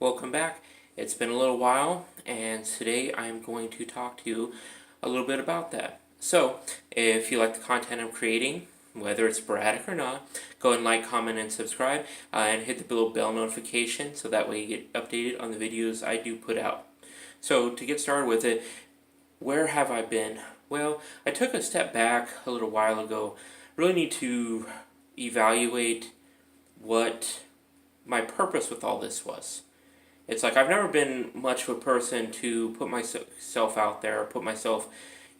Welcome back. It's been a little while, and today I'm going to talk to you a little bit about that. So, if you like the content I'm creating, whether it's sporadic or not, go and like, comment, and subscribe, and hit the little bell notification so that way you get updated on the videos I do put out. So, to get started with it, where have I been? Well, I took a step back a little while ago. Really need to evaluate what my purpose with all this was. It's like I've never been much of a person to put myself out there, or put myself,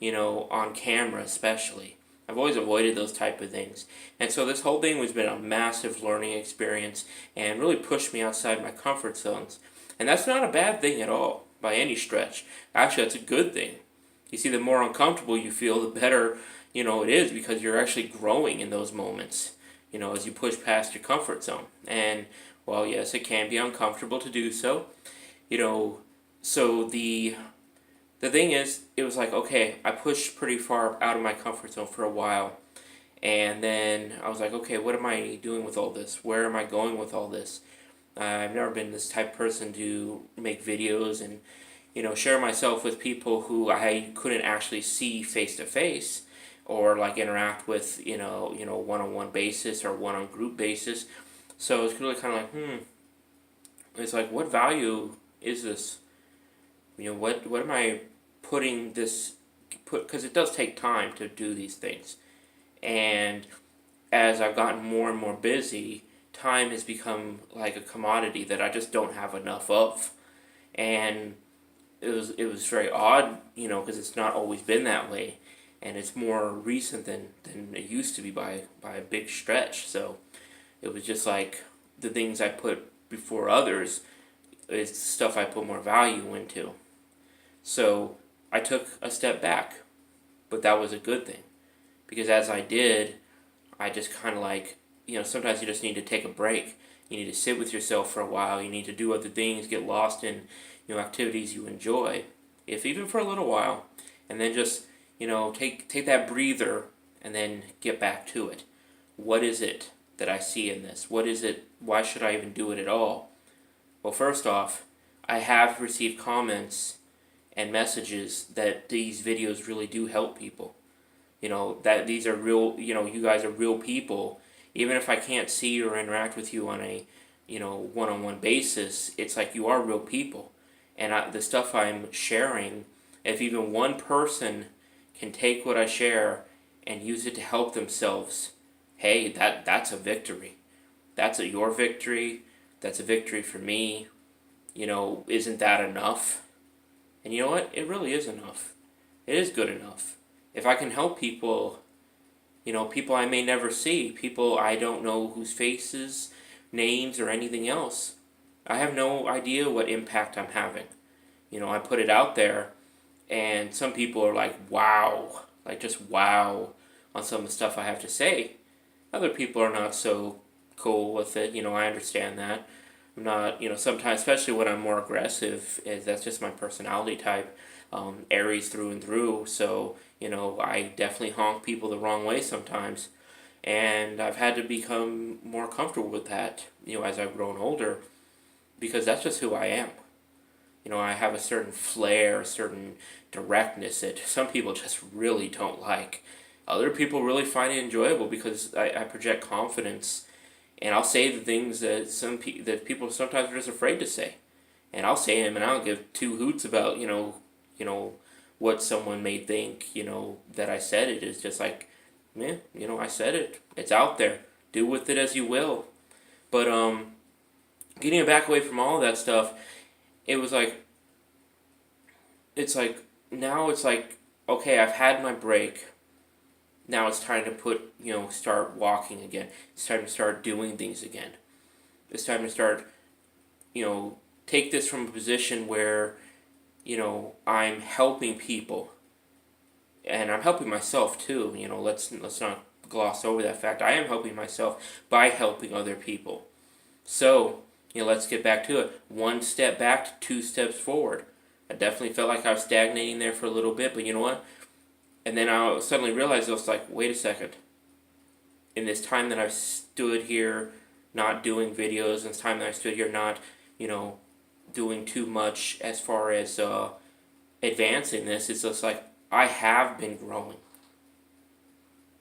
on camera especially. I've always avoided those type of things. And so this whole thing has been a massive learning experience and really pushed me outside my comfort zones. And that's not a bad thing at all, by any stretch. Actually, that's a good thing. You see, the more uncomfortable you feel, the better, it is, because you're actually growing in those moments, as you push past your comfort zone. And well, yes, it can be uncomfortable to do so. You know, so the thing is, it was like, okay, I pushed pretty far out of my comfort zone for a while. And then I was like, okay, what am I doing with all this? Where am I going with all this? I've never been this type of person to make videos and, share myself with people who I couldn't actually see face to face, or like interact with, one-on-one basis or one-on group basis. So it's really kind of like, it's like, what value is this? What am I putting this, because it does take time to do these things. And as I've gotten more and more busy, time has become like a commodity that I just don't have enough of. And it was very odd, because it's not always been that way. And it's more recent than it used to be by a big stretch. So it was just like the things I put before others is stuff I put more value into. So I took a step back, but that was a good thing, because as I did, I just kind of like, sometimes you just need to take a break. You need to sit with yourself for a while. You need to do other things, get lost in, activities you enjoy, if even for a little while, and then just, take that breather and then get back to it. What is it that I see in this? What is it? Why should I even do it at all? Well, first off, I have received comments and messages that these videos really do help people. That these are real, you guys are real people. Even if I can't see or interact with you on a, one-on-one basis, it's like you are real people. And the stuff I'm sharing, if even one person can take what I share and use it to help themselves, hey, that's a victory. That's your victory. That's a victory for me. Isn't that enough? And you know what? It really is enough. It is good enough. If I can help people, people I may never see, people I don't know whose faces, names, or anything else, I have no idea what impact I'm having. I put it out there, and some people are like, wow, like just wow on some of the stuff I have to say. Other people are not so cool with it. I understand that. I'm not, sometimes, especially when I'm more aggressive, that's just my personality type, Aries through and through. So, I definitely honk people the wrong way sometimes. And I've had to become more comfortable with that, as I've grown older, because that's just who I am. I have a certain flair, a certain directness that some people just really don't like. Other people really find it enjoyable because I project confidence, and I'll say the things that that people sometimes are just afraid to say, and I'll say them, and I don't give two hoots about what someone may think that I said it. Is just like, yeah, I said it. It's out there. Do with it as you will. But getting back away from all of that stuff, it was like, now it's like, okay, I've had my break. Now it's time to start walking again. It's time to start doing things again. It's time to start, take this from a position where, I'm helping people. And I'm helping myself too. Let's not gloss over that fact. I am helping myself by helping other people. So, let's get back to it. One step back, two steps forward. I definitely felt like I was stagnating there for a little bit, but you know what? And then I suddenly realized, I was like, wait a second. In this time that I've stood here not doing videos, in this time that I stood here not, doing too much as far as advancing this. It's just like I have been growing.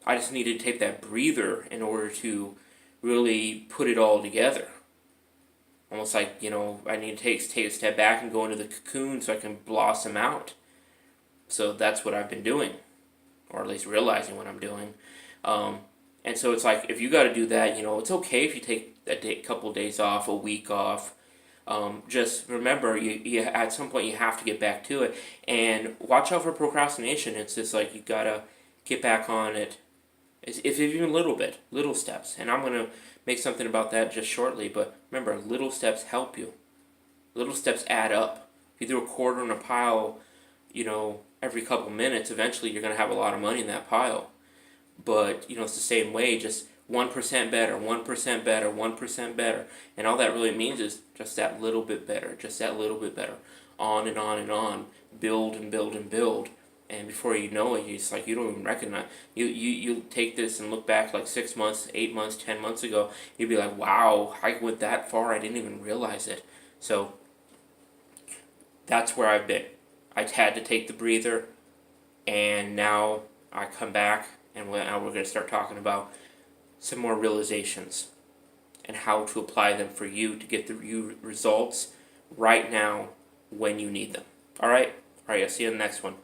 I just need to take that breather in order to really put it all together. Almost like, I need to take a step back and go into the cocoon so I can blossom out. So that's what I've been doing, or at least realizing what I'm doing. And so it's like, if you got to do that, it's okay if you take a couple days off, a week off. Just remember, you at some point you have to get back to it, and watch out for procrastination. It's just like you gotta get back on it, if even a little bit, little steps. And I'm gonna make something about that just shortly. But remember, little steps help you. Little steps add up. If you throw a quarter in a pile, every couple minutes, eventually you're gonna have a lot of money in that pile. But it's the same way, just 1% better, 1% better, 1% better. And all that really means is just that little bit better, just that little bit better. On and on and on. Build and build and build. And before you know it, it's like you don't even recognize. You take this and look back like 6 months, 8 months, 10 months ago. You'd be like, wow, I went that far. I didn't even realize it. So that's where I've been. I had to take the breather, and now I come back, and now we're going to start talking about some more realizations and how to apply them for you to get the results right now when you need them. All right? All right, I'll see you in the next one.